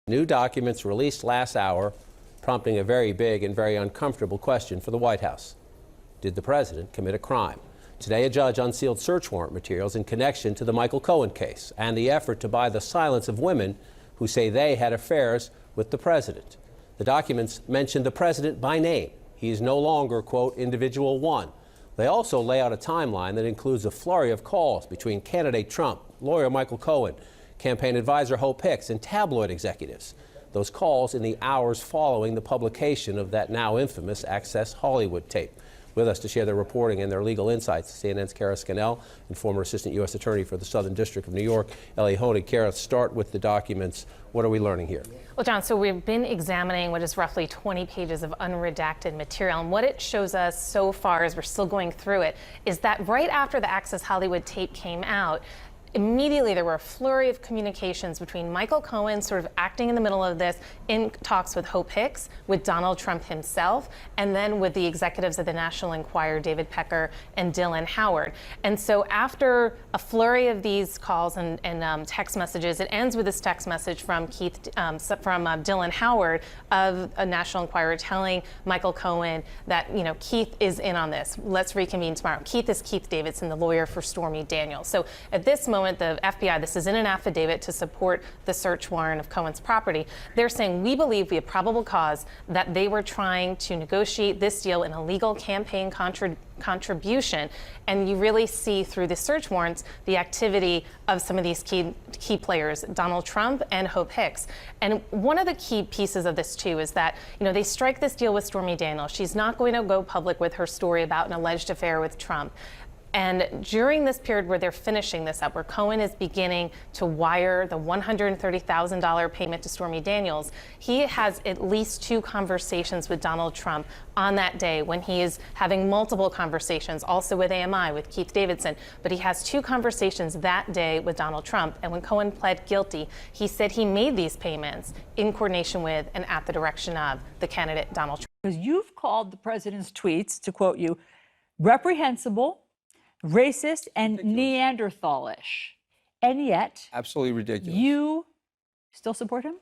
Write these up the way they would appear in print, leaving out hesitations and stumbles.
New documents released last hour, prompting a very big and very uncomfortable question for the White House. Did the president commit a crime? Today, a judge unsealed search warrant materials in connection to the Michael Cohen case and the effort to buy the silence of women who say they had affairs with the president. The documents mention the president by name. He is no longer, quote, individual one. They also lay out a timeline that includes a flurry of calls between candidate Trump, lawyer Michael Cohen, campaign advisor Hope Hicks, and tabloid executives. Those calls in the hours following the publication of that now infamous Access Hollywood tape. With us to share their reporting and their legal insights, CNN's Kara Scannell and former Assistant U.S. Attorney for the Southern District of New York, Ellie Honig. Kara, start with the documents. What are we learning here? Well, John, so we've been examining what is roughly 20 pages of unredacted material. And what it shows us so far, as we're still going through it, is that right after the Access Hollywood tape came out, immediately there were a flurry of communications between Michael Cohen, sort of acting in the middle of this, in talks with Hope Hicks, with Donald Trump himself, and then with the executives of the National Enquirer, David Pecker and Dylan Howard. And so after a flurry of these calls and text messages, it ends with this text message from Dylan Howard of a National Enquirer telling Michael Cohen that, you know, Keith is in on this. Let's reconvene tomorrow. Keith is Keith Davidson, the lawyer for Stormy Daniels. So at this moment, the FBI, this is in an affidavit to support the search warrant of Cohen's property. They're saying, we believe we have probable cause that they were trying to negotiate this deal in a legal campaign contribution. And you really see through the search warrants the activity of some of these key players, Donald Trump and Hope Hicks. And one of the key pieces of this, too, is that, you know, they strike this deal with Stormy Daniels. She's not going to go public with her story about an alleged affair with Trump. And during this period where they're finishing this up, where Cohen is beginning to wire the $130,000 payment to Stormy Daniels, he has at least 2 conversations with Donald Trump on that day, when he is having multiple conversations, also with AMI, with Keith Davidson. But he has 2 conversations that day with Donald Trump. And when Cohen pled guilty, he said he made these payments in coordination with and at the direction of the candidate Donald Trump. Because you've called the president's tweets, to quote you, reprehensible, racist, and Neanderthalish. And yet, absolutely ridiculous. You still support him?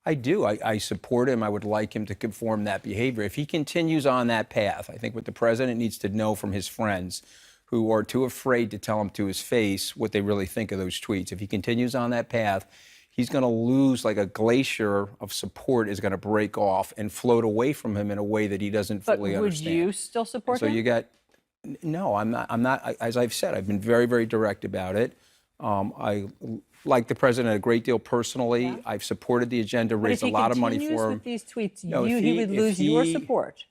I do. I support him. I would like him to conform that behavior. If he continues on that path, I think what the president needs to know from his friends who are too afraid to tell him to his face what they really think of those tweets. If he continues on that path, he's going to lose, like a glacier of support is going to break off and float away from him in a way that he doesn't fully understand. But would you still support him? So you got... No, I'm not. As I've said, I've been very, very direct about it. I like the president a great deal personally. Yeah. I've supported the agenda, raised a lot of money for him. With these tweets, he would lose your support.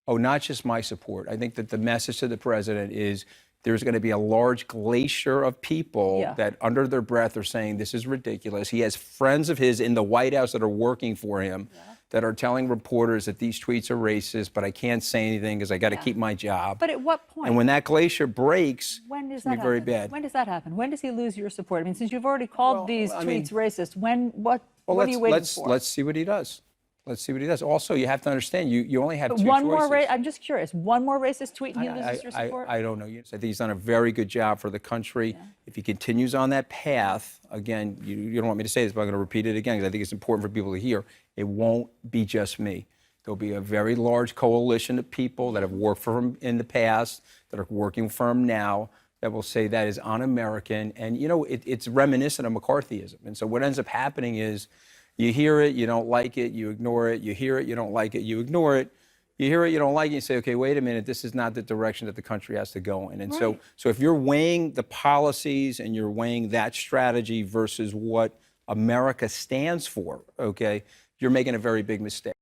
Oh, not just my support. I think that the message to the president is there's going to be a large glacier of people that under their breath are saying this is ridiculous. He has friends of his in the White House that are working for him that are telling reporters that these tweets are racist, but I can't say anything because I got to keep my job. But at what point? And when that glacier breaks, when does it's going to be very bad. When does that happen? When does he lose your support? I mean, since you've already called these tweets racist, what are you waiting for? Let's see what he does. Let's see what he does. Also, you have to understand, you only have 2 one choices. More I'm just curious. One more racist tweet and he loses your support? I don't know. I think he's done a very good job for the country. Yeah. If he continues on that path, again, you don't want me to say this, but I'm going to repeat it again because I think it's important for people to hear. It won't be just me. There'll be a very large coalition of people that have worked for him in the past, that are working for him now, that will say that is un-American. And, you know, it's reminiscent of McCarthyism. And so what ends up happening is, you hear it, you don't like it, you ignore it. You hear it, you don't like it, you ignore it. You hear it, you don't like it, you say, okay, wait a minute, this is not the direction that the country has to go in. And so if you're weighing the policies and you're weighing that strategy versus what America stands for, okay, you're making a very big mistake.